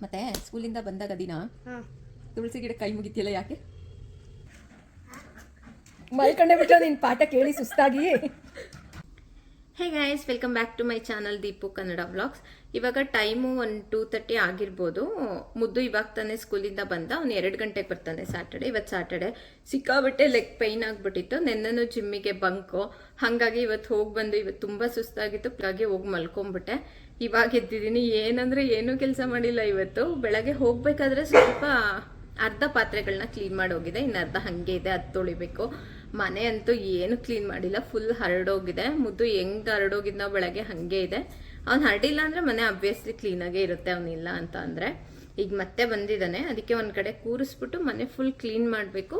ಮತ್ತೆ ಸ್ಕೂಲಿಂದ ಬಂದಾಗ ದಿನ ತುಳಸಿ ಗಿಡ ಕೈ ಮುಗಿತಿಯಲ್ಲ ಯಾಕೆ? ಮಲ್ಕೊಂಡೆ ಬಿಟ್ಟು ನಿನ್ನ ಪಾಠ ಕೇಳಿ ಸುಸ್ತಾಗಿ. Hey guys, welcome back to my channel Deepu Kannada vlogs. ಇವಾಗ ಟೈಮು 2:30 ಆಗಿರ್ಬೋದು. ಮುದ್ದು ಇವಾಗ ತಾನೇ ಸ್ಕೂಲಿಂದ ಬಂದ. ಅವ್ನು 2 ಗಂಟೆಗೆ ಬರ್ತಾನೆ ಸ್ಯಾಟರ್ಡೆ. ಇವತ್ತು ಸ್ಯಾಟರ್ಡೆ ಸಿಕ್ಕಾಬಿಟ್ಟೆ ಲೆಗ್ ಪೈನ್ ಆಗಿಬಿಟ್ಟಿತ್ತು. ನೆನ್ನೆನೂ ಜಿಮ್ಮಿಗೆ ಬಂಕು, ಹಾಗಾಗಿ ಇವತ್ತು ಹೋಗಿ ಬಂದು ಇವತ್ತು ತುಂಬ ಸುಸ್ತಾಗಿತ್ತು. ಹಾಗಾಗಿ ಹೋಗಿ ಮಲ್ಕೊಂಬಿಟ್ಟೆ. ಇವಾಗ ಎದ್ದಿದ್ದೀನಿ. ಏನಂದರೆ ಏನೂ ಕೆಲಸ ಮಾಡಿಲ್ಲ ಇವತ್ತು. ಬೆಳಗ್ಗೆ ಹೋಗಬೇಕಾದ್ರೆ ಸ್ವಲ್ಪ ಅರ್ಧ ಪಾತ್ರೆಗಳನ್ನ ಕ್ಲೀನ್ ಮಾಡಿ ಹೋಗಿದೆ, ಇನ್ನು ಅರ್ಧ ಹಾಗೆ ಇದೆ, ಅದು ತೊಳಿಬೇಕು. ಮನೆ ಅಂತೂ ಏನು ಕ್ಲೀನ್ ಮಾಡಿಲ್ಲ, ಫುಲ್ ಹರಡೋಗಿದೆ. ಮುದ್ದು ಹೆಂಗೆ ಹರಡೋಗಿದ್ದ ಬೆಳಗ್ಗೆ ಹಾಗೆ ಇದೆ. ಅವ್ನು ಹರಡಿಲ್ಲ ಅಂದರೆ ಮನೆ ಅಬ್ವಿಯಸ್ಲಿ ಕ್ಲೀನಾಗೇ ಇರುತ್ತೆ, ಅವನಿಲ್ಲ ಅಂತ ಅಂದರೆ. ಈಗ ಮತ್ತೆ ಬಂದಿದ್ದಾನೆ, ಅದಕ್ಕೆ ಒಂದು ಕಡೆ ಕೂರಿಸ್ಬಿಟ್ಟು ಮನೆ ಫುಲ್ ಕ್ಲೀನ್ ಮಾಡಬೇಕು.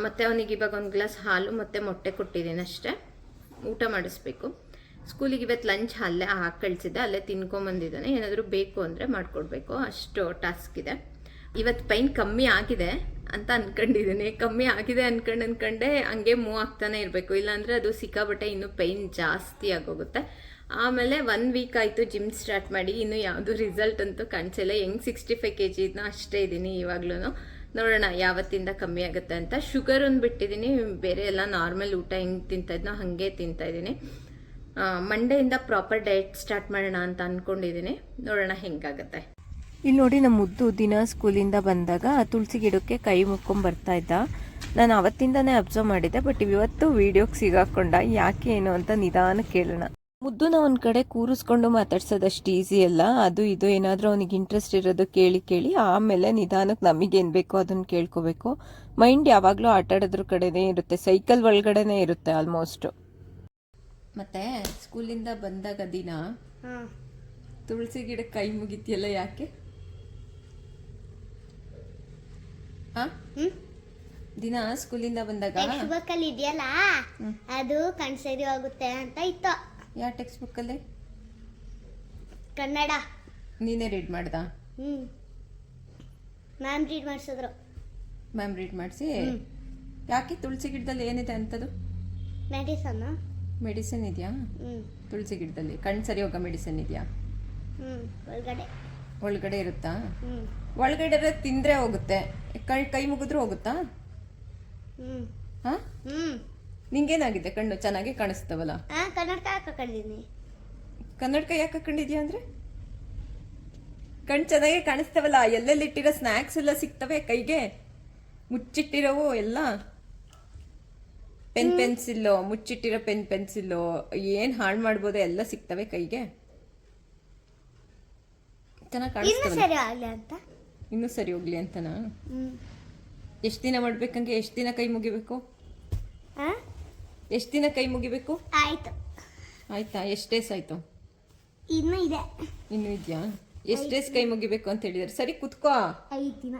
ಮತ್ತು ಅವನಿಗೆ ಇವಾಗ ಒಂದು ಗ್ಲಾಸ್ ಹಾಲು ಮತ್ತು ಮೊಟ್ಟೆ ಕೊಟ್ಟಿದ್ದೀನಿ ಅಷ್ಟೇ, ಊಟ ಮಾಡಿಸ್ಬೇಕು. ಸ್ಕೂಲಿಗೆ ಇವತ್ತು ಲಂಚ್ ಅಲ್ಲೇ ಹಾಕಿ ಕಳಿಸಿದ್ದೆ, ಅಲ್ಲೇ ತಿನ್ಕೊಂಬಂದಿದ್ದಾನೆ. ಏನಾದರೂ ಬೇಕು ಅಂದರೆ ಮಾಡಿಕೊಡ್ಬೇಕು, ಅಷ್ಟು ಟಾಸ್ಕ್ ಇದೆ. ಇವತ್ತು ಪೈನ್ ಕಮ್ಮಿ ಆಗಿದೆ ಅಂತ ಅನ್ಕೊಂಡಿದ್ದೀನಿ. ಕಮ್ಮಿ ಆಗಿದೆ ಅನ್ಕೊಂಡೆ ಹಂಗೆ ಮೂವ್ ಆಗ್ತಾನೆ ಇರಬೇಕು, ಇಲ್ಲಾಂದರೆ ಅದು ಸಿಕ್ಕಾಬಟ್ಟೆ ಇನ್ನೂ ಪೈನ್ ಜಾಸ್ತಿ ಆಗೋಗುತ್ತೆ. ಆಮೇಲೆ 1 ವೀಕ್ ಆಯಿತು ಜಿಮ್ ಸ್ಟಾರ್ಟ್ ಮಾಡಿ, ಇನ್ನೂ ಯಾವುದು ರಿಸಲ್ಟ್ ಅಂತೂ ಕಾಣಿಸಿಲ್ಲ. ಹೆಂಗೆ 65 kg ಇದ್ನೋ ಅಷ್ಟೇ ಇದ್ದೀನಿ ಇವಾಗ್ಲೂ. ನೋಡೋಣ ಯಾವತ್ತಿಂದ ಕಮ್ಮಿ ಆಗುತ್ತೆ ಅಂತ. ಶುಗರ್ ಒಂದು ಬಿಟ್ಟಿದ್ದೀನಿ, ಬೇರೆ ಎಲ್ಲ ನಾರ್ಮಲ್ ಊಟ ಹೆಂಗೆ ತಿಂತಾಯಿದ್ನೋ ಹಾಗೆ ತಿಂತಾಯಿದ್ದೀನಿ. ಮಂಡೆಯಿಂದ ಪ್ರಾಪರ್ ಡಯಟ್ ಸ್ಟಾರ್ಟ್ ಮಾಡೋಣ ಅಂತ ಅಂದ್ಕೊಂಡಿದ್ದೀನಿ. ನೋಡೋಣ ಹೆಂಗಾಗುತ್ತೆ. ಇಲ್ಲಿ ನೋಡಿ, ನಮ್ಮ ಮುದ್ದು ದಿನ ಸ್ಕೂಲಿಂದ ಬಂದಾಗ ತುಳಸಿ ಗಿಡಕ್ಕೆ ಕೈ ಮುಕ್ಕೊಂಡು ಬರ್ತಾ ಇದ್ದ. ನಾನು ಅವತ್ತಿಂದನೇ ಅಬ್ಸರ್ವ್ ಮಾಡಿದ್ದೆ, ಬಟ್ ಇವತ್ತು ವಿಡಿಯೋಗೆ ಸಿಗಾಕೊಂಡ. ಯಾಕೆ ಏನು ಅಂತ ನಿಧಾನ ಕೇಳೋಣ. ಮುದ್ದುನ ಒಂದು ಕಡೆ ಕೂರಿಸ್ಕೊಂಡು ಮಾತಾಡ್ಸೋದಷ್ಟು ಈಸಿ ಅಲ್ಲ. ಅದು ಇದು ಏನಾದರೂ ಅವನಿಗೆ ಇಂಟ್ರೆಸ್ಟ್ ಇರೋದು ಕೇಳಿ ಆಮೇಲೆ ನಿಧಾನಕ್ಕೆ ನಮಗೇನು ಬೇಕೋ ಅದನ್ನು ಕೇಳ್ಕೋಬೇಕು. ಮೈಂಡ್ ಯಾವಾಗಲೂ ಆಟಾಡೋದ್ರ ಕಡೆನೇ ಇರುತ್ತೆ, ಸೈಕಲ್ ಒಳಗಡೆನೇ ಇರುತ್ತೆ ಆಲ್ಮೋಸ್ಟ್. ಮತ್ತೆ ಸ್ಕೂಲಿಂದ ಬಂದಾಗ ದಿನ ತುಳಸಿ ಗಿಡಕ್ಕೆ ಕೈ ಮುಗಿತಿಯಲ್ಲ ಯಾಕೆ? ದಿನ ಸ್ಕೂಲಿಂದ ಬಂದಾಗ ಟೆಕ್ಸ್ಟ್ ಬುಕ್ ಅಲ್ಲಿ ಇದೆಯಲ್ಲ, ಅದು ಕಣ್ಸರಿ ಆಗುತ್ತೆ ಅಂತ ಇತ್ತು. ಯಾವ ಟೆಕ್ಸ್ಟ್ ಬುಕ್ ಅಲ್ಲಿ? ಕನ್ನಡ. ನೀನೇ ರೀಡ್ ಮಾಡ್ದ? ಮ್ಯಾಮ್ ರೀಡ್ ಮಾಡಿಸಿದ್ರು. ಮ್ಯಾಮ್ ರೀಡ್ ಮಾಡಿಸಿ ಯಾಕೆ? ತುಳಸಿ ಗಿಡದಲ್ಲಿ ಏನಿದೆ ಅಂತದು? ಮೆಡಿಸಿನ್ ಇದೆಯಾ ತುಳಸಿ ಗಿಡದಲ್ಲಿ? ಕಣ್ ಸರಿ ಹೋಗೋ ಮೆಡಿಸಿನ್ ಇದೆಯಾ? ಒಳಗಡೆ ಇರುತ್ತಾ? ಒಳಗಡೆ ತಿಂದ್ರೆ ಹೋಗುತ್ತೆ, ಕೈ ಮುಗಿದ್ರು ಹೋಗುತ್ತಾ? ನಿಂಗೇನಾಗಿದೆ? ಕಣ್ಣು ಚೆನ್ನಾಗಿ ಕಾಣಿಸ್ತವಲ್ಲ? ಕನ್ನಡಕ ಯಾಕೆ ಹಾಕೊಂಡಿದ್ಯಾ ಅಂದ್ರೆ? ಕಣ್ಣು ಚೆನ್ನಾಗಿ ಕಾಣಿಸ್ತವಲ್ಲ, ಎಲ್ಲೆಲ್ಲಿಟ್ಟಿರೋ ಸ್ನ್ಯಾಕ್ಸ್ ಎಲ್ಲ ಸಿಗ್ತವೆ ಕೈಗೆ, ಮುಚ್ಚಿಟ್ಟಿರೋವು ಎಲ್ಲ. ಪೆನ್ಸಿಲ್ಲು, ಮುಚ್ಚಿಟ್ಟಿರೋ ಪೆನ್ಸಿಲ್ಲು, ಏನು ಹಾಳು ಮಾಡ್ಬೋದು ಎಲ್ಲ ಸಿಗ್ತವೆ ಕೈಗೆ. ಚೆನ್ನಾಗಿ ಕಾಣಿಸ್ತವಲ್ಲ. ಇನ್ನೂ ಸರಿ ಹೋಗ್ಲಿ ಅಂತನಾ? ಎಷ್ಟು ದಿನ ಮಾಡ್ಬೇಕಂಗೆ? ಎಷ್ಟು ದಿನ ಕೈ ಮುಗಿಬೇಕು? ಎಷ್ಟು ದಿನ ಕೈ ಮುಗಿಬೇಕು? ಆಯ್ತಾ? ಎಷ್ಟು ಡೇಸ್ ಆಯ್ತು? ಇನ್ನೂ ಇದೆ. ಇನ್ನೂ ಇದೆಯಾ? ಎಷ್ಟು ಡೇಸ್ ಕೈ ಮುಗಿಬೇಕು ಅಂತ ಹೇಳಿದಾರೆ? ಸರಿ ಕುತ್ಕೋ. 5 ದಿನ.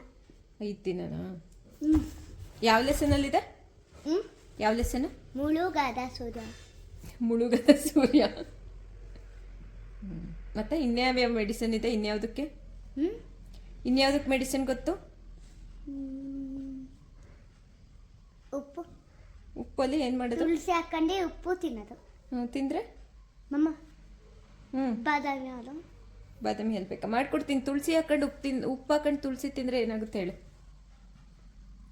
5 ದಿನನಾ? ಯಾವ ಲೆಸನಲ್ಲಿದೆ? ಯಾವ ಲೆಸನ್? ಮುಳುಗದ ಸೂರ್ಯ. ಮುಳುಗದ ಸೂರ್ಯ. ಮತ್ತೆ ಇನ್ಯಾವ್ಯಾವ ಮೆಡಿಸಿನ್ ಇದೆ? ಇನ್ಯಾವುದಕ್ಕೆ ಮೆಡಿಸಿನ್ ಗೊತ್ತು? ಉಪ್ಪು. ಉಪ್ಪಲ್ಲಿ ಏನು ಮಾಡೋದು? ತುಳಸಿ ಹಾಕೊಂಡೆ ಉಪ್ಪು ತಿನ್ನೋದು. ತಿಂದ್ರೆ ಬಾದಾಮಿ ಹಾಲು. ಬಾದಾಮಿ ಹಾಲು ಬೇಕಾ? ಮಾಡ್ಕೊಡ್ತೀನಿ. ತುಳಸಿ ಹಾಕೊಂಡು ಉಪ್ಪು ಹಾಕೊಂಡು ತುಳಸಿ ತಿಂದ್ರೆ ಏನಾಗುತ್ತೆ ಹೇಳು?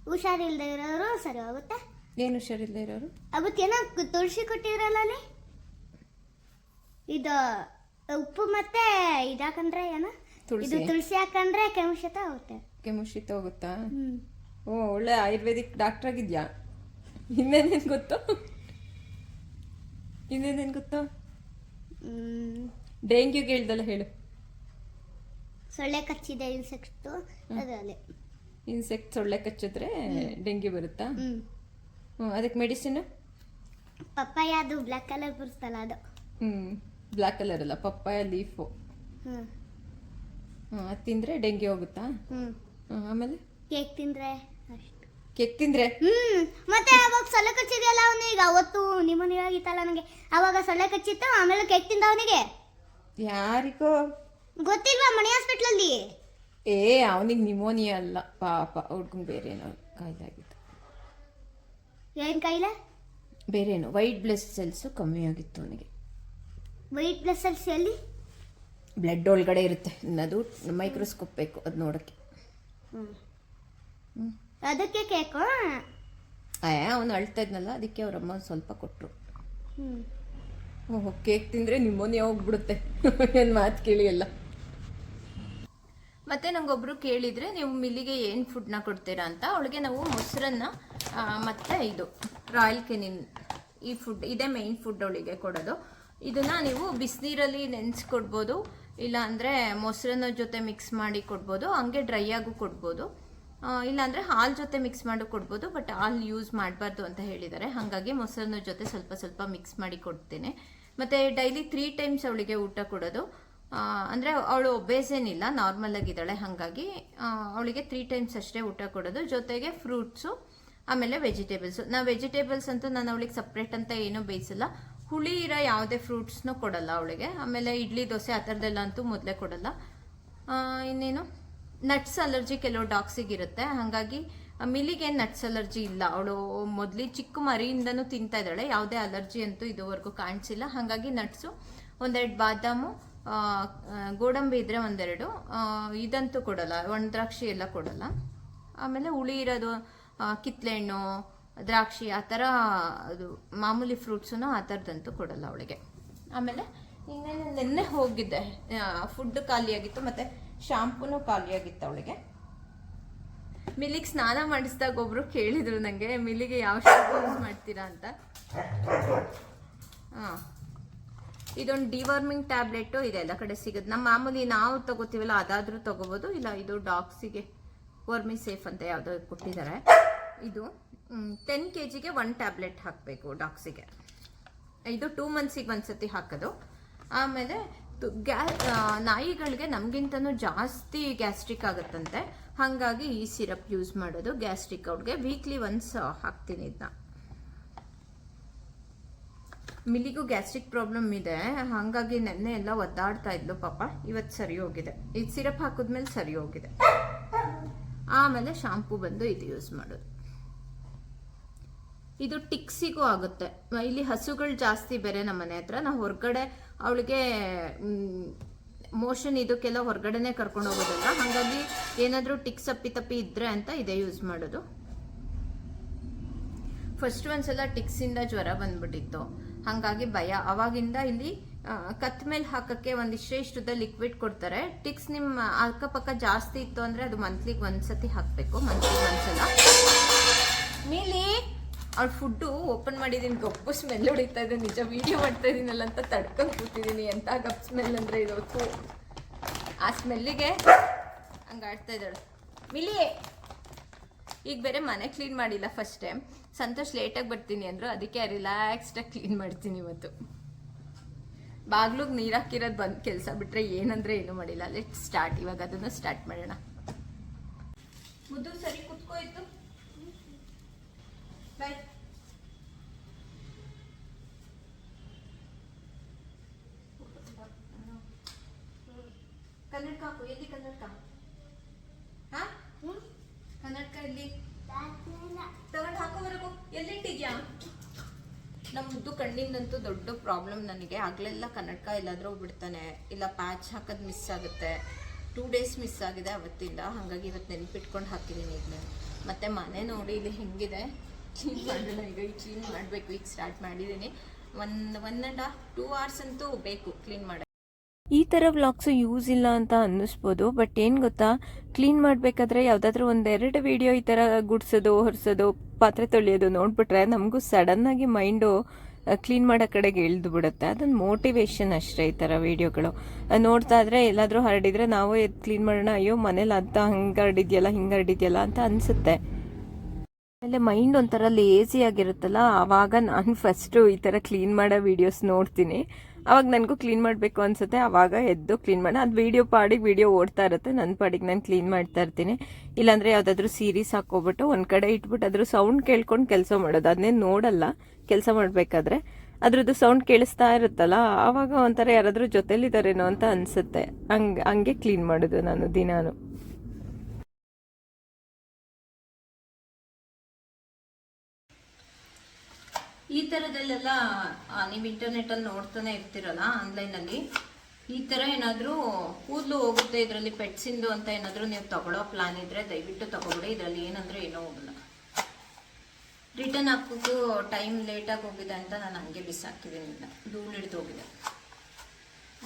ಹುಷಾರಿಲ್ಲದೆ ಇರೋರು ಸರಿ ಹೋಗುತ್ತೆ. ಏನು ಹುಷಾರಿಲ್ಲದೆ ಇರೋರು? ಅವತ್ತೇನೋ ತುಳಸಿ ಕೊಟ್ಟಿದ್ರಲ್ಲ ಅಲ್ಲಿ, ಇದು ಉಪ್ಪು ಮತ್ತೆ ಇದಾಕಂದ್ರೆ ಏನ ಇದು ತುಳಸಿ ಹಾಕಂಡ್ರೆ ಕೆಮ್ಮುಶೀತ ಹೋಗುತ್ತೆ. ಕೆಮ್ಮುಶೀತ ಹೋಗುತ್ತಾ? ಓ, ಒಳ್ಳೆ ಆಯುರ್ವೇದಿಕ್ ಡಾಕ್ಟರ್ ಆಗಿದ್ಯಾ. ಇನ್ನೇನೇನು ಗೊತ್ತು? ಡೆಂಗ್ಯೂಗೆ ಹೇಳ್ದಲ್ಲ ಹೇಳು. ಸೊಳ್ಳೆ ಕಚ್ಚಿದೆ ಇನ್ಸೆಕ್ಟ್, ಅದರಲ್ಲಿ ಇನ್ಸೆಕ್ಟ್ ಸೊಳ್ಳೆ ಕಚ್ಚಿದ್ರೆ ಡೆಂಗ್ಯೂ ಬರುತ್ತಾ? ಅದಕ್ಕೆ ಮೆಡಿಸಿನ್? ಪಪ್ಪಾಯ, ಅದು ಬ್ಲ್ಯಾಕ್ ಕಲರ್ ಬರುತ್ತಲ್ಲ ಅದು. ಬ್ಲ್ಯಾಕ್ ಕಲರ್ ಅಲ್ಲ, ಪಪ್ಪಾಯ ಲೀಫು. ಅದು ತಿಂದ್ರೆ ಡೆಂಗ್ಯೂ ಹೋಗುತ್ತಾ? ಆಮೇಲೆ ಕೇಕ್ ತಿಂದ್ರೆ ಅಷ್ಟು. ಕೇಕ್ ತಿಂದ್ರೆ ಮತ್ತೆ ಅವಾಗ ಸೊಳ್ಳೆ ಕಚ್ಚಿದೆಯಲ್ಲ ಅವನಿಗೆ, ಅವತ್ತು ನಿಮ್ಮನೆ ಆಗಿತ್ತಲ್ಲ ನನಗೆ, ಅವಾಗ ಸೊಳ್ಳೆ ಕಚ್ಚಿತ್ತು, ಆಮೇಲೆ ಕೇಕ್ ತಿಂದ ಅವನಿಗೆ. ಯಾರಿಗೋ ಗೊತ್ತಿಲ್ವಾ? ಮನೆ ಹಾಸ್ಪಿಟ್ಲಲ್ಲಿ. ಅವನಿಗೆ ನಿಮೋನಿಯಾ ಅಲ್ಲ ಪಾಪ, ಹುಡ್ಗಂಗೆ ಬೇರೆ ಏನೋ ಕಾಯಿಲೆ ಆಗಿತ್ತು. ಏನು ಕಾಯಿಲೆ? ಬೇರೇನು, ವೈಟ್ ಬ್ಲಡ್ ಸೆಲ್ಸು ಕಮ್ಮಿ ಆಗಿತ್ತು ಅವನಿಗೆ. ವೈಟ್ ಬ್ಲಡ್ ಸೆಲ್ಸ್ ಎಲ್ಲಿ? ಬ್ಲಡ್ ಒಳಗಡೆ ಇರುತ್ತೆ ಅದು ಮೈಕ್ರೋಸ್ಕೋಪ್ ಬೇಕು ಅದು ನೋಡೋಕ್ಕೆ. ಅದಕ್ಕೆ ಕೇಕು ಅವನು ಅಳ್ತಾ ಇದ್ನಲ್ಲ ಅದಕ್ಕೆ ಅವರಮ್ಮ ಸ್ವಲ್ಪ ಕೊಟ್ಟರು. ಓಹೋ ಕೇಕ್ ತಿಂದರೆ ನಿಮ್ಮೋನಿಯಾ ಹೋಗ್ಬಿಡುತ್ತೆ ಏನು ಮಾತು ಕೇಳಿ ಎಲ್ಲ. ಮತ್ತು ನಂಗೊಬ್ರು ಕೇಳಿದರೆ ನೀವು ಮಿಲ್ಲಿಗೆ ಏನು ಫುಡ್ನ ಕೊಡ್ತೀರಾ ಅಂತ. ಅವಳಿಗೆ ನಾವು ಮೊಸರನ್ನ ಮತ್ತು ಇದು ರಾಯಲ್ ಕೆನಿನ್ ಈ ಫುಡ್ ಇದೇ ಮೇಯ್ನ್ ಫುಡ್ ಅವಳಿಗೆ ಕೊಡೋದು. ಇದನ್ನು ನೀವು ಬಿಸಿನೀರಲ್ಲಿ ನೆನೆಸ್ಕೊಡ್ಬೋದು, ಇಲ್ಲ ಅಂದರೆ ಮೊಸರನ್ನ ಜೊತೆ ಮಿಕ್ಸ್ ಮಾಡಿ ಕೊಡ್ಬೋದು, ಹಂಗೆ ಡ್ರೈ ಆಗು ಕೊಡ್ಬೋದು, ಇಲ್ಲಾಂದರೆ ಹಾಲು ಜೊತೆ ಮಿಕ್ಸ್ ಮಾಡಿ ಕೊಡ್ಬೋದು. ಬಟ್ ಹಾಲು ಯೂಸ್ ಮಾಡಬಾರ್ದು ಅಂತ ಹೇಳಿದ್ದಾರೆ, ಹಾಗಾಗಿ ಮೊಸರನ್ನ ಜೊತೆ ಸ್ವಲ್ಪ ಸ್ವಲ್ಪ ಮಿಕ್ಸ್ ಮಾಡಿ ಕೊಡ್ತೇನೆ. ಮತ್ತು ಡೈಲಿ 3 ಟೈಮ್ಸ್ ಅವಳಿಗೆ ಊಟ ಕೊಡೋದು. ಅಂದರೆ ಅವಳು ಒಬೇಸೇನಿಲ್ಲ, ನಾರ್ಮಲ್ ಆಗಿದ್ದಾಳೆ, ಹಾಗಾಗಿ ಅವಳಿಗೆ 3 ಟೈಮ್ಸ್ ಅಷ್ಟೇ ಊಟ ಕೊಡೋದು. ಜೊತೆಗೆ ಫ್ರೂಟ್ಸು ಆಮೇಲೆ ವೆಜಿಟೇಬಲ್ಸು. ವೆಜಿಟೇಬಲ್ಸ್ ಅಂತೂ ನಾನು ಅವಳಿಗೆ ಸಪ್ರೇಟ್ ಅಂತ ಏನೂ ಬೇಯಿಸಲ್ಲ. ಹುಳಿ ಇರೋ ಯಾವುದೇ ಫ್ರೂಟ್ಸ್ನೂ ಕೊಡಲ್ಲ ಅವಳಿಗೆ. ಆಮೇಲೆ ಇಡ್ಲಿ ದೋಸೆ ಆ ಥರದ್ದೆಲ್ಲ ಅಂತೂ ಮೊದಲೇ ಕೊಡಲ್ಲ. ಇನ್ನೇನು ನಟ್ಸ್ ಅಲರ್ಜಿ ಕೆಲವು ಡಾಗ್ಸಿಗಿರುತ್ತೆ, ಹಾಗಾಗಿ ಮಿಲ್ಲಿಗೆ ನಟ್ಸ್ ಅಲರ್ಜಿ ಇಲ್ಲ. ಅವಳು ಮೊದಲು ಚಿಕ್ಕ ಮರಿಯಿಂದನೂ ತಿಂತಾ ಇದ್ದಾಳೆ, ಯಾವುದೇ ಅಲರ್ಜಿ ಅಂತೂ ಇದುವರೆಗೂ ಕಾಣಿಸಿಲ್ಲ. ಹಾಗಾಗಿ ನಟ್ಸು ಒಂದೆರಡು ಬಾದಾಮು, ಗೋಡಂಬಿ ಇದ್ದರೆ ಒಂದೆರಡು, ಇದಂತೂ ಕೊಡಲ್ಲ, ಒಣದ್ರಾಕ್ಷಿ ಎಲ್ಲ ಕೊಡಲ್ಲ. ಆಮೇಲೆ ಹುಳಿ ಇರೋದು ಕಿತ್ಳೆಹಣ್ಣು, ದ್ರಾಕ್ಷಿ ಆ ಥರ ಅದು ಮಾಮೂಲಿ ಫ್ರೂಟ್ಸನ್ನು ಆ ಥರದಂತೂ ಕೊಡಲ್ಲ ಅವಳಿಗೆ. ಆಮೇಲೆ ಇನ್ನೇನು ನೆನ್ನೆ ಹೋಗಿದ್ದೆ, ಫುಡ್ ಖಾಲಿಯಾಗಿತ್ತು ಮತ್ತು ಶಾಂಪೂನು ಖಾಲಿಯಾಗಿತ್ತು ಅವಳಿಗೆ. ಮಿಲ್ಲಿಗೆ ಸ್ನಾನ ಮಾಡಿಸಿದಾಗ ಒಬ್ಬರು ಕೇಳಿದರು ನನಗೆ, ಮಿಲ್ಲಿಗೆ ಯಾವ ಶಾಂಪೂ ಯೂಸ್ ಮಾಡ್ತೀರಾ ಅಂತ. ಇದೊಂದು ಡಿವಾರ್ಮಿಂಗ್ ಟ್ಯಾಬ್ಲೆಟು ಇದೆ, ಎಲ್ಲ ಕಡೆ ಸಿಗುತ್ತೆ. ನಮ್ಮ ಮಾಮೂಲಿ ನಾವು ತಗೋತೀವಲ್ಲ ಅದಾದರೂ ತಗೋಬೋದು, ಇಲ್ಲ ಇದು ಡಾಗ್ಸಿಗೆ ವರ್ಮಿ ಸೇಫ್ ಅಂತ ಯಾವುದೋ ಕೊಟ್ಟಿದ್ದಾರೆ. ಇದು 10 kgಗೆ 1 ಟ್ಯಾಬ್ಲೆಟ್ ಹಾಕಬೇಕು ಡಾಗ್ಸಿಗೆ. ಇದು 2 ಮಂತ್ಸಿಗೆ ಒಂದ್ಸತಿ ಹಾಕೋದು. ಆಮೇಲೆ ನಾಯಿಗಳಿಗೆ ನಮಗಿಂತನೂ ಜಾಸ್ತಿ ಗ್ಯಾಸ್ಟ್ರಿಕ್ ಆಗುತ್ತಂತೆ, ಹಾಗಾಗಿ ಈ ಸಿರಪ್ ಯೂಸ್ ಮಾಡೋದು ಗ್ಯಾಸ್ಟ್ರಿಕ್. ಅವ್ರಿಗೆ ವೀಕ್ಲಿ ಒನ್ಸ್ ಹಾಕ್ತೀನಿ ಇದನ್ನ. ಮಿಲ್ಲಿಗೂ ಗ್ಯಾಸ್ಟ್ರಿಕ್ ಪ್ರಾಬ್ಲಮ್ ಇದೆ, ಹಾಗಾಗಿ ನೆನ್ನೆ ಎಲ್ಲ ಒದ್ದಾಡ್ತಾ ಇದ್ಲು ಪಾಪ. ಇವತ್ತು ಸರಿ ಹೋಗಿದೆ, ಇದು ಸಿರಪ್ ಹಾಕಿದ್ಮೇಲೆ ಸರಿ ಹೋಗಿದೆ. ಆಮೇಲೆ ಶಾಂಪೂ ಬಂದು ಇದು ಯೂಸ್ ಮಾಡೋದು. ಇದು ಟಿಕ್ಸಿಗೂ ಆಗುತ್ತೆ. ಇಲ್ಲಿ ಹಸುಗಳು ಜಾಸ್ತಿ ಬೇರೆ ನಮ್ಮ ಮನೆ ಹತ್ರ. ನಾವು ಹೊರಗಡೆ ಅವಳಿಗೆ ಮೋಷನ್ ಇದಕ್ಕೆಲ್ಲ ಹೊರಗಡೆನೆ ಕರ್ಕೊಂಡು ಹೋಗೋದಲ್ಲ, ಹಾಗಾಗಿ ಏನಾದರೂ ಟಿಕ್ಸ್ ಅಪ್ಪಿ ಇದ್ರೆ ಅಂತ ಇದೇ ಯೂಸ್ ಮಾಡೋದು. ಫಸ್ಟ್ ಒಂದ್ಸಲ ಟಿಕ್ಸಿಂದ ಜ್ವರ ಬಂದ್ಬಿಟ್ಟಿತ್ತು, ಹಾಗಾಗಿ ಭಯ. ಅವಾಗಿಂದ ಇಲ್ಲಿ ಕತ್ ಮೇಲೆ ಹಾಕಕ್ಕೆ ಇಷ್ಟದ ಲಿಕ್ವಿಡ್ ಕೊಡ್ತಾರೆ. ಟಿಕ್ಸ್ ನಿಮ್ಮ ಅಕ್ಕಪಕ್ಕ ಜಾಸ್ತಿ ಇತ್ತು ಅಂದರೆ ಅದು ಮಂತ್ಲಿಗೆ ಒಂದ್ಸತಿ ಹಾಕಬೇಕು, ಮಂತ್ಲಿಗೆ ಒಂದ್ಸಲ. ಮೀಲಿ ಅವ್ಳ ಫುಡ್ಡು ಓಪನ್ ಮಾಡಿದ್ದೀನಿ, ಗಪ್ಪು ಸ್ಮೆಲ್ ಹೊಡಿತಾ ಇದೆ. ನಿಜ ವಿಡಿಯೋ ಮಾಡ್ತಾ ಇದ್ದೀನಲ್ಲ ಅಂತ ತಡ್ಕೊಂಡು ಕೂತಿದ್ದೀನಿ. ಎಂಥ ಗಪ್ ಸ್ಮೆಲ್ ಅಂದರೆ ಇದು. ಆ ಸ್ಮೆಲ್ಲಿಗೆ ಹಂಗೆ ಆಡ್ತಾ ಇದ್ದಾಳೆ ಮಿಲಿ. ಈಗ ಬೇರೆ ಮನೆ ಕ್ಲೀನ್ ಮಾಡಿಲ್ಲ ಫಸ್ಟ್ ಟೈಮ್. ಸಂತೋಷ್ ಲೇಟಾಗಿ ಬರ್ತೀನಿ ಅಂದರು, ಅದಕ್ಕೆ ರಿಲ್ಯಾಕ್ಸ್ಡಾಗಿ ಕ್ಲೀನ್ ಮಾಡ್ತೀನಿ ಇವತ್ತು. ಬಾಗ್ಲಿಗೆ ನೀರು ಹಾಕಿರೋದು ಬಂದು ಕೆಲಸ ಬಿಟ್ಟರೆ ಏನಂದರೆ ಏನೂ ಮಾಡಿಲ್ಲ. Let start. ಇವಾಗ ಅದನ್ನು ಸ್ಟಾರ್ಟ್ ಮಾಡೋಣ. ಮುದ್ದು ಸರಿ ಕುತ್ಕೋಯ್ತು. ಬಾಯ್. ಕನ್ನಡಕ ಹಾಕು. ಎಲ್ಲಿ ಕನ್ನಡಕ? ಹಾ, ಕನ್ನಡಕ ಎಲ್ಲಿ ತಗೊಂಡು ಹಾಕೋವರೆಗೂ ಎಲ್ಲಿಟ್ಟಿದ್ಯಾ? ನಮ್ಮ ಮುದ್ದು ಕಣ್ಣಿಂದಂತೂ ದೊಡ್ಡ ಪ್ರಾಬ್ಲಮ್ ನನಗೆ. ಆಗಲೆಲ್ಲ ಕನ್ನಡಕ ಎಲ್ಲಾದರೂ ಬಿಡ್ತಾನೆ, ಇಲ್ಲ ಪ್ಯಾಚ್ ಹಾಕೋದು ಮಿಸ್ ಆಗುತ್ತೆ. 2 ಡೇಸ್ ಮಿಸ್ ಆಗಿದೆ ಅವತ್ತಿಂದ, ಹಾಗಾಗಿ ಇವತ್ತು ನೆನ್ಪಿಟ್ಕೊಂಡು ಹಾಕಿದ್ದೀನಿ. ಈಗ ಮತ್ತೆ ಮನೆ ನೋಡಿ ಇಲ್ಲಿ ಹೆಂಗಿದೆ, ಕ್ಲೀನ್ ಮಾಡೋಣ. ಈಗ ಕ್ಲೀನ್ ಮಾಡಬೇಕು, ಈಗ ಸ್ಟಾರ್ಟ್ ಮಾಡಿದ್ದೀನಿ. 1.5-2 hours ಅಂತೂ ಬೇಕು ಕ್ಲೀನ್ ಮಾಡೋಕ್ಕೆ. ಈ ಥರ ವ್ಲಾಗ್ಸು ಯೂಸ್ ಇಲ್ಲ ಅಂತ ಅನ್ನಿಸ್ಬೋದು, ಬಟ್ ಏನು ಗೊತ್ತಾ, ಕ್ಲೀನ್ ಮಾಡಬೇಕಾದ್ರೆ ಯಾವುದಾದ್ರೂ 1-2 ವಿಡಿಯೋ ಈ ಥರ ಗುಡ್ಸೋದು, ಹೊರಿಸೋದು, ಪಾತ್ರೆ ತೊಳೆಯೋದು ನೋಡ್ಬಿಟ್ರೆ ನಮಗೂ ಸಡನ್ನಾಗಿ ಮೈಂಡು ಕ್ಲೀನ್ ಮಾಡೋ ಕಡೆಗೆ ಇಳಿದು ಬಿಡುತ್ತೆ. ಅದೊಂದು ಮೋಟಿವೇಶನ್ ಅಷ್ಟೇ ಈ ಥರ ವಿಡಿಯೋಗಳು ನೋಡ್ತಾ ಇದ್ರೆ. ಎಲ್ಲಾದರೂ ಹರಡಿದ್ರೆ ನಾವು ಎದ್ದು ಕ್ಲೀನ್ ಮಾಡೋಣ, ಅಯ್ಯೋ ಮನೇಲಿ ಅಂತ ಹಂಗೆ ಹರಡಿದ್ಯಲ್ಲ ಹಿಂಗೆ ಹರಡಿದ್ಯಲ್ಲ ಅಂತ ಅನಿಸುತ್ತೆ. ಆಮೇಲೆ ಮೈಂಡ್ ಒಂಥರ ಲೇಸಿ ಆಗಿರುತ್ತಲ್ಲ, ಆವಾಗ ನಾನು ಫಸ್ಟು ಈ ಥರ ಕ್ಲೀನ್ ಮಾಡೋ ವೀಡಿಯೋಸ್ ನೋಡ್ತೀನಿ. ಅವಾಗ ನನಗೂ ಕ್ಲೀನ್ ಮಾಡಬೇಕು ಅನಿಸುತ್ತೆ, ಆವಾಗ ಎದ್ದು ಕ್ಲೀನ್ ಮಾಡೋಣ. ಅದು ವೀಡಿಯೋ ಪಾಡಿಗೆ ವೀಡಿಯೋ ಓಡ್ತಾ ಇರುತ್ತೆ, ನನ್ನ ಪಾಡಿಗೆ ನಾನು ಕ್ಲೀನ್ ಮಾಡ್ತಾ ಇರ್ತೀನಿ. ಇಲ್ಲಾಂದರೆ ಯಾವುದಾದ್ರೂ ಸೀರೀಸ್ ಹಾಕೋಬಿಟ್ಟು ಒಂದು ಕಡೆ ಇಟ್ಬಿಟ್ಟು ಅದ್ರ ಸೌಂಡ್ ಕೇಳ್ಕೊಂಡು ಕೆಲಸ ಮಾಡೋದು. ಅದನ್ನೇ ನೋಡಲ್ಲ ಕೆಲಸ ಮಾಡಬೇಕಾದ್ರೆ, ಅದ್ರದ್ದು ಸೌಂಡ್ ಕೇಳಿಸ್ತಾ ಇರುತ್ತಲ್ಲ, ಆವಾಗ ಒಂಥರ ಯಾರಾದರೂ ಜೊತೆಲಿದ್ದಾರೇನೋ ಅಂತ ಅನಿಸುತ್ತೆ. ಹಂಗೆ ಕ್ಲೀನ್ ಮಾಡೋದು ನಾನು ದಿನಾನು. ಈ ಥರದಲ್ಲೆಲ್ಲ ನೀವು ಇಂಟರ್ನೆಟ್ಟಲ್ಲಿ ನೋಡ್ತಾನೆ ಇರ್ತೀರಲ್ಲ, ಆನ್ಲೈನಲ್ಲಿ ಈ ಥರ ಏನಾದರೂ ಕೂದಲು ಹೋಗುತ್ತೆ ಇದರಲ್ಲಿ ಪೆಟ್ಸಿಂದು ಅಂತ ಏನಾದರೂ ನೀವು ತಗೊಳ್ಳೋ ಪ್ಲಾನ್ ಇದ್ದರೆ ದಯವಿಟ್ಟು ತಗೊಬಿಡಿ. ಇದರಲ್ಲಿ ಏನಂದರೆ ಏನೂ ಹೋಗಲ್ಲ. ರಿಟರ್ನ್ ಹಾಕೋದು ಟೈಮ್ ಲೇಟಾಗಿ ಹೋಗಿದೆ ಅಂತ ನಾನು ಹಂಗೆ ಬಿಸಾಕಿದ್ದೀನಿ. ಇಲ್ಲ, ಧೂಳು ಹಿಡಿದು ಹೋಗಿದೆ,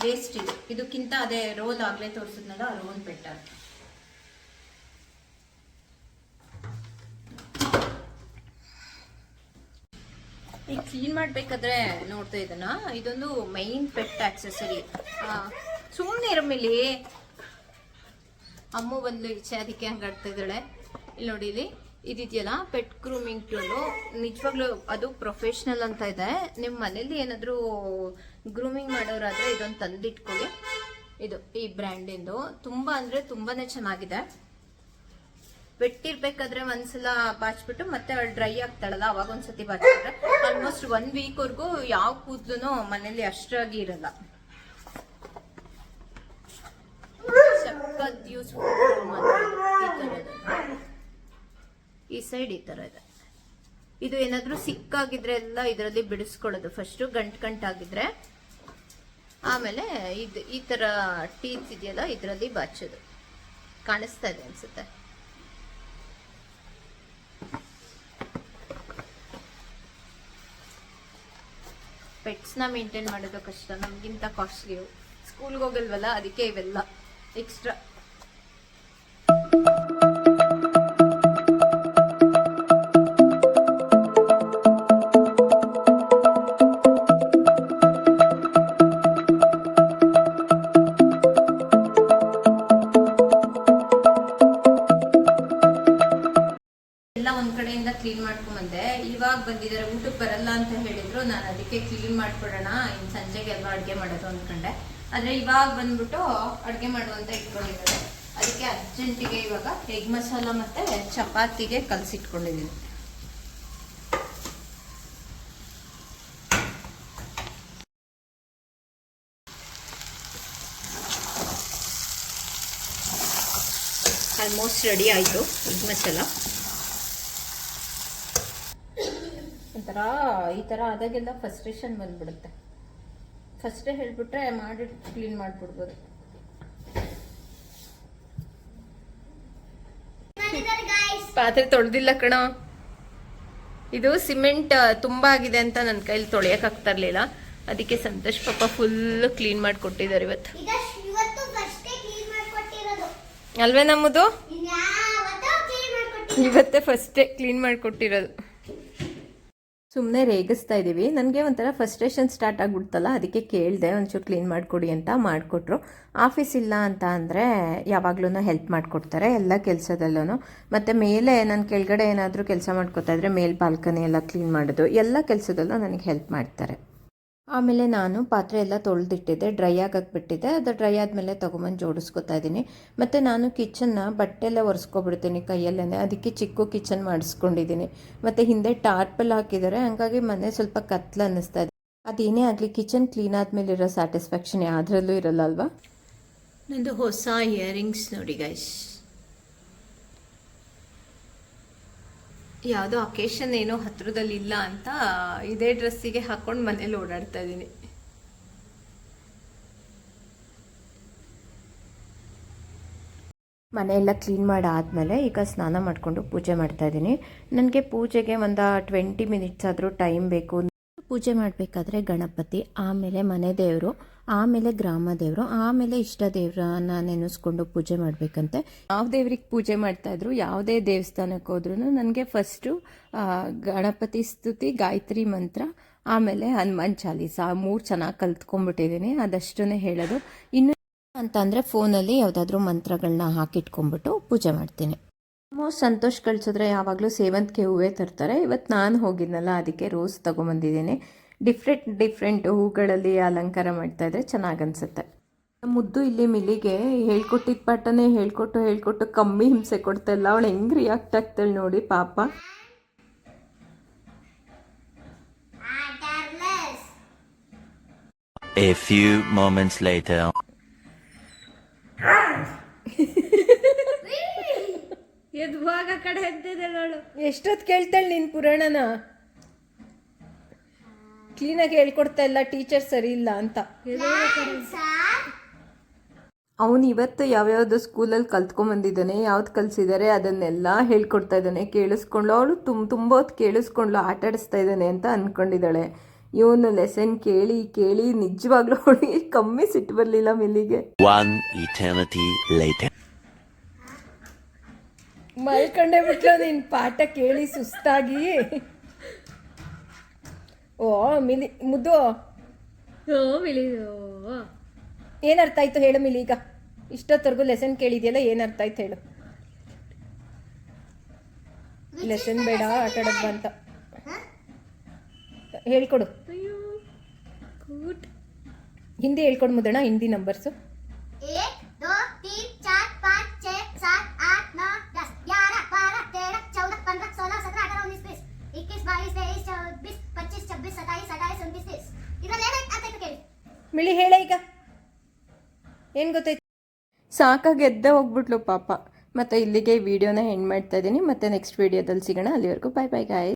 ವೇಸ್ಟ್ ಇದು. ಇದಕ್ಕಿಂತ ಅದೇ ರೋಲ್ ಆಗಲೇ ತೋರಿಸಿದ್ನಲ್ಲ, ಆ ರೋಲ್ ಬೆಟರ್. ಈಗ ಕ್ಲೀನ್ ಮಾಡಬೇಕಾದ್ರೆ ನೋಡ್ತಾ ಇದನ್ನ, ಇದೊಂದು ಮೈನ್ ಪೆಟ್ ಆಕ್ಸೆಸರಿ. ಸುಮ್ಮನೆ ಇರಮೇಲಿ ಅಮ್ಮ ಬಂದು ಈಚೆ ಅದಕ್ಕೆ ಹಂಗೆ ಆಡ್ತಾ ಇದ್ದಾಳೆ. ಇಲ್ಲಿ ನೋಡಿ, ಇಲ್ಲಿ ಇದಿದೆಯಲ್ಲ ಪೆಟ್ ಗ್ರೂಮಿಂಗ್ ಟೂಲು, ನಿಜವಾಗ್ಲೂ ಅದು ಪ್ರೊಫೆಷ್ನಲ್ ಅಂತ ಇದೆ. ನಿಮ್ಮ ಮನೇಲಿ ಏನಾದರೂ ಗ್ರೂಮಿಂಗ್ ಮಾಡೋರಾದರೆ ಇದೊಂದು ತಂದಿಟ್ಕೊಳ್ಳಿ. ಇದು ಈ ಬ್ರ್ಯಾಂಡಿಂದು ತುಂಬ ಅಂದರೆ ತುಂಬಾ ಚೆನ್ನಾಗಿದೆ. ಬೆಟ್ಟಿರ್ಬೇಕಾದ್ರೆ ಒಂದ್ಸಲ ಬಾಚ್ಬಿಟ್ಟು ಮತ್ತೆ ಅವಳು ಡ್ರೈ ಆಗ್ತಾಳಲ್ಲ, ಅವಾಗ ಒಂದ್ಸತಿ ಬಾಚ್ಬಿಟ್ರೆ ಆಲ್ಮೋಸ್ಟ್ 1 ವೀಕ್ವರೆಗೂ ಯಾವ ಕೂದಲು ಮನೇಲಿ ಅಷ್ಟಾಗಿ ಇರಲ್ಲ. ಸಖತ್ ಯೂಸ್ಫುಲ್. ಈ ಸೈಡ್ ಈ ತರ ಇದೆ. ಇದು ಏನಾದ್ರೂ ಸಿಕ್ಕಾಗಿದ್ರೆ ಎಲ್ಲ ಇದರಲ್ಲಿ ಬಿಡಿಸ್ಕೊಳ್ಳೋದು. ಫಸ್ಟ್ ಗಂಟಾಗಿದ್ರೆ ಆಮೇಲೆ ಇದು ಈ ತರ ಟೀತ್ ಇದೆಯಲ್ಲ ಇದರಲ್ಲಿ ಬಾಚೋದು. ಕಾಣಿಸ್ತಾ ಇದೆ ಅನ್ಸುತ್ತೆ. ಪೆಟ್ಸ್ನ ಮೇಂಟೈನ್ ಮಾಡೋದು ಕಷ್ಟ, ನಮಗಿಂತ ಕಾಸ್ಟ್ಲಿ. ಸ್ಕೂಲ್ಗೆ ಹೋಗಲ್ವಲ್ಲ, ಅದಕ್ಕೆ ಇವೆಲ್ಲ ಎಕ್ಸ್ಟ್ರಾ. ಒಂದ್ ಕಡೆಯಿಂದ ಕ್ಲೀನ್ ಮಾಡ್ಕೊಂಬಂದೆ. ಇವಾಗ ಬಂದಿದ್ದಾರೆ, ಊಟಕ್ಕೆ ಬರಲ್ಲ ಅಂತ ಹೇಳಿದ್ರು. ನಾನು ಅದಕ್ಕೆ ಕ್ಲೀನ್ ಮಾಡ್ಕೊಡೋಣ, ಇನ್ನು ಸಂಜೆಗೆ ಎಲ್ಲ ಅಡುಗೆ ಮಾಡೋದು ಅಂದ್ಕೊಂಡೆ. ಆದರೆ ಇವಾಗ ಬಂದ್ಬಿಟ್ಟು ಅಡುಗೆ ಮಾಡುವಂತ ಇಟ್ಕೊಂಡಿದ್ದಾರೆ. ಅದಕ್ಕೆ ಅರ್ಜೆಂಟಿಗೆ ಇವಾಗ ಎಗ್ ಮಸಾಲ ಮತ್ತೆ ಚಪಾತಿಗೆ ಕಲಸಿಟ್ಕೊಂಡಿದ್ದೀನಿ. ಆಲ್ಮೋಸ್ಟ್ ರೆಡಿ ಆಯಿತು ಎಗ್ ಮಸಾಲ. ಒಂಥರ ಈ ಥರ ಆದಾಗೆಲ್ಲ ಫ್ರಸ್ಟ್ರೇಷನ್ ಬಂದ್ಬಿಡುತ್ತೆ. ಫಸ್ಟೇ ಹೇಳ್ಬಿಟ್ರೆ ಮಾಡಿ ಕ್ಲೀನ್ ಮಾಡಿಬಿಡ್ಬೋದು. ಪಾತ್ರೆ ತೊಳೆದಿಲ್ಲ ಕಣ. ಇದು ಸಿಮೆಂಟ್ ತುಂಬ ಆಗಿದೆ ಅಂತ ನನ್ನ ಕೈಲಿ ತೊಳೆಯೋಕ್ಕಾಗ್ತಾ ಇರಲಿಲ್ಲ. ಅದಕ್ಕೆ ಸಂತೋಷ್ ಪಾಪ ಫುಲ್ ಕ್ಲೀನ್ ಮಾಡಿಕೊಟ್ಟಿದ್ದಾರೆ ಇವತ್ತು. ಅಲ್ವೇ ನಮ್ಮದು ಇವತ್ತೇ ಫಸ್ಟೇ ಕ್ಲೀನ್ ಮಾಡಿಕೊಟ್ಟಿರೋದು. ಸುಮ್ಮನೆ ರೇಗಿಸ್ತಾ ಇದ್ದೀವಿ. ನನಗೆ ಒಂಥರ ಫ್ರಸ್ಟ್ರೇಷನ್ ಸ್ಟಾರ್ಟ್ ಆಗಿಬಿಡ್ತಲ್ಲ, ಅದಕ್ಕೆ ಕೇಳಿದೆ ಒಂಚೂರು ಕ್ಲೀನ್ ಮಾಡಿಕೊಡಿ ಅಂತ. ಮಾಡಿಕೊಟ್ರು. ಆಫೀಸ್ ಇಲ್ಲ ಅಂತ ಅಂದರೆ ಯಾವಾಗ್ಲೂ ಹೆಲ್ಪ್ ಮಾಡಿಕೊಡ್ತಾರೆ ಎಲ್ಲ ಕೆಲಸದಲ್ಲೂ. ಮತ್ತು ಮೇಲೆ ನಾನು ಕೆಳಗಡೆ ಏನಾದರೂ ಕೆಲಸ ಮಾಡ್ಕೊತಾ ಇದ್ರೆ ಮೇಲೆ ಬಾಲ್ಕನಿ ಎಲ್ಲ ಕ್ಲೀನ್ ಮಾಡೋದು ಎಲ್ಲ ಕೆಲಸದಲ್ಲೂ ನನಗೆ ಹೆಲ್ಪ್ ಮಾಡ್ತಾರೆ. ಆಮೇಲೆ ನಾನು ಪಾತ್ರೆ ಎಲ್ಲ ತೊಳೆದಿಟ್ಟಿದ್ದೆ, ಡ್ರೈ ಆಗಕ್ಕೆ ಬಿಟ್ಟಿದ್ದೆ. ಅದು ಡ್ರೈ ಆದಮೇಲೆ ತೊಗೊಂಬಂದು ಜೋಡಿಸ್ಕೊತಾ ಇದ್ದೀನಿ. ಮತ್ತು ನಾನು ಕಿಚನ್ನ ಬಟ್ಟೆಲ್ಲ ಒರೆಸ್ಕೊಬಿಡ್ತೀನಿ ಕೈಯಲ್ಲೇ. ಅದಕ್ಕೆ ಚಿಕ್ಕ ಕಿಚನ್ ಮಾಡಿಸ್ಕೊಂಡಿದ್ದೀನಿ. ಮತ್ತು ಹಿಂದೆ ಟಾರ್ಪಲ್ ಹಾಕಿದ್ದಾರೆ, ಹಂಗಾಗಿ ಮನೆ ಸ್ವಲ್ಪ ಕತ್ಲು ಅನ್ನಿಸ್ತಾ ಇದೆ. ಅದೇನೇ ಆಗಲಿ ಕಿಚನ್ ಕ್ಲೀನ್ ಆದಮೇಲೆ ಇರೋ ಸ್ಯಾಟಿಸ್ಫ್ಯಾಕ್ಷನ್ ಯಾವುದ್ರಲ್ಲೂ ಇರಲ್ಲ ಅಲ್ವಾ. ನಂದು ಹೊಸ ಇಯರಿಂಗ್ಸ್ ನೋಡಿ ಗೈಸ್. ಯಾವುದೋ ಅಕೇಶನ್ ಏನೋ ಹತ್ರದಲ್ಲಿ ಇಲ್ಲ ಅಂತ ಇದೇ ಡ್ರೆಸ್ಸಿಗೆ ಹಾಕೊಂಡು ಮನೇಲಿ ಓಡಾಡ್ತಾ ಇದ್ದೀನಿ. ಮನೆಯೆಲ್ಲ ಕ್ಲೀನ್ ಮಾಡಾದಮೇಲೆ ಈಗ ಸ್ನಾನ ಮಾಡಿಕೊಂಡು ಪೂಜೆ ಮಾಡ್ತಾ ಇದ್ದೀನಿ. ನನಗೆ ಪೂಜೆಗೆ ಒಂದು 20 ಮಿನಿಟ್ಸ್ ಆದರೂ ಟೈಮ್ ಬೇಕು. ಪೂಜೆ ಮಾಡಬೇಕಾದ್ರೆ ಗಣಪತಿ, ಆಮೇಲೆ ಮನೆ ದೇವರು, ಆಮೇಲೆ ಗ್ರಾಮ ದೇವರು, ಆಮೇಲೆ ಇಷ್ಟ ದೇವ್ರನ್ನ ನೆನೆಸ್ಕೊಂಡು ಪೂಜೆ ಮಾಡಬೇಕಂತೆ. ಯಾವ ದೇವ್ರಿಗೆ ಪೂಜೆ ಮಾಡ್ತಾಯಿದ್ರು, ಯಾವುದೇ ದೇವಸ್ಥಾನಕ್ಕೆ ಹೋದ್ರೂ ನನಗೆ ಫಸ್ಟು ಗಣಪತಿ ಸ್ತುತಿ, ಗಾಯತ್ರಿ ಮಂತ್ರ, ಆಮೇಲೆ ಹನುಮಾನ್ ಚಾಲೀಸ 3 ಚೆನ್ನಾಗಿ ಕಲ್ತ್ಕೊಂಡ್ಬಿಟ್ಟಿದ್ದೀನಿ. ಅದಷ್ಟೇ ಹೇಳೋದು. ಇನ್ನು ಅಂತಂದರೆ ಫೋನಲ್ಲಿ ಯಾವುದಾದ್ರೂ ಮಂತ್ರಗಳನ್ನ ಹಾಕಿಟ್ಕೊಂಡ್ಬಿಟ್ಟು ಪೂಜೆ ಮಾಡ್ತೀನಿ. ಸಂತೋಷ್ ಕಳಿಸಿದ್ರೆ ಯಾವಾಗಲೂ ಸೇವಂತಿಗೆ ಹೂವೇ ತರ್ತಾರೆ. ಇವತ್ತು ನಾನು ಹೋಗಿದ್ನಲ್ಲ, ಅದಕ್ಕೆ ರೋಸ್ ತೊಗೊಂಬಂದಿದ್ದೀನಿ. ಡಿಫ್ರೆಂಟ್ ಹೂಗಳಲ್ಲಿ ಅಲಂಕಾರ ಮಾಡ್ತಾಯಿದ್ರೆ ಚೆನ್ನಾಗಿ ಅನಿಸುತ್ತೆ. ಮುದ್ದು ಇಲ್ಲಿ ಮಿಲಿಗೆ ಹೇಳ್ಕೊಟ್ಟಿದ್ದ ಪಾಠನೇ ಹೇಳ್ಕೊಟ್ಟು ಕಮ್ಮಿ ಹಿಂಸೆ ಕೊಡ್ತಾಯಿಲ್ಲ. ಅವಳು ಹೆಂಗೆ ರಿಯಾಕ್ಟ್ ಆಗ್ತಾಳೆ ನೋಡಿ ಪಾಪ. A few moments later. ಎದ್ವಾಗ ಕಡೆ ಎದ್ದಿದ್ದಾಳು. ಎಷ್ಟೊತ್ತು ಕೇಳ್ತಾಳೆ ನೀನು ಪುರಾಣನ? ಕ್ಲೀನಾಗಿ ಹೇಳ್ಕೊಡ್ತಾ ಇಲ್ಲ, ಟೀಚರ್ ಸರಿ ಇಲ್ಲ ಅಂತ. ಅವನು ಇವತ್ತು ಯಾವ್ಯಾವುದು ಸ್ಕೂಲಲ್ಲಿ ಕಲ್ತ್ಕೊಂಬಂದಿದ್ದಾನೆ, ಯಾವ್ದು ಕಲಿಸಿದ್ದಾರೆ ಅದನ್ನೆಲ್ಲ ಹೇಳ್ಕೊಡ್ತಾ ಇದ್ದಾನೆ. ಕೇಳಿಸ್ಕೊಂಡ್ಲು ಅವಳು ತುಂಬ ಹೊತ್ತು ಕೇಳಿಸ್ಕೊಂಡ್ಲು, ಆಟ ಆಡಿಸ್ತಾ ಇದ್ದಾನೆ ಅಂತ ಅಂದ್ಕೊಂಡಿದ್ದಾಳೆ. ಇವನು ಲೆಸನ್ ಕೇಳಿ ಕೇಳಿ ನಿಜವಾಗ್ಲೂ ಅವಳಿಗೆ ಕಮ್ಮಿ ಸಿಟ್ಟು ಬರಲಿಲ್ಲ ಮಿಲಿಗೆ. One eternity later. ಮಲ್ಕೊಂಡೇ ಬಿಟ್ಲು ನಿನ್ನ ಪಾಠ ಕೇಳಿ ಸುಸ್ತಾಗಿ. ಓ ಮಿಲಿ ಮುದ್ದು, ಏನು ಅರ್ಥ ಆಯ್ತು ಹೇಳು ಮಿಲಿ? ಈಗ ಇಷ್ಟೊತ್ತವರೆಗೂ ಲೆಸನ್ ಕೇಳಿದ್ಯಲ್ಲ, ಏನು ಅರ್ಥ ಆಯ್ತು ಹೇಳು? ಲೆಸನ್ ಬೇಡ, ಆಟ ಆಡೋದು ಅಂತ ಹೇಳ್ಕೊಡು. ಹಿಂದಿ ಹೇಳ್ಕೊಡು ಮುದ್ದಣ್ಣ, ಹಿಂದಿ ನಂಬರ್ಸು. 1 2 3 4 5 6 7 8 9 10 11 12 13 14 15 16 17 18 19 20 21 22 23 24 25 26 27 28 29 ಇದರಲ್ಲಿ ಏನಾಯ್ತು ಅಂತ ಕೇಳಿ. ಮಿಳಿ ಹೇಳ ಈಗ, ಏನು ಗೊತ್ತಾಯ್ತು? ಸಾಕಾಗಿ ಎದ್ದೆ ಹೋಗ್ಬಿಟ್ಲು ಪಾಪ. ಮತ್ತು ಇಲ್ಲಿಗೆ ಈ ವಿಡಿಯೋನ ಎಂಡ್ ಮಾಡ್ತಾ ಇದ್ದೀನಿ. ಮತ್ತೆ ನೆಕ್ಸ್ಟ್ ವಿಡಿಯೋದಲ್ಲಿ ಸಿಗೋಣ. ಅಲ್ಲಿವರೆಗೂ ಬಾಯ್ ಬಾಯ್ ಗಾಯ್.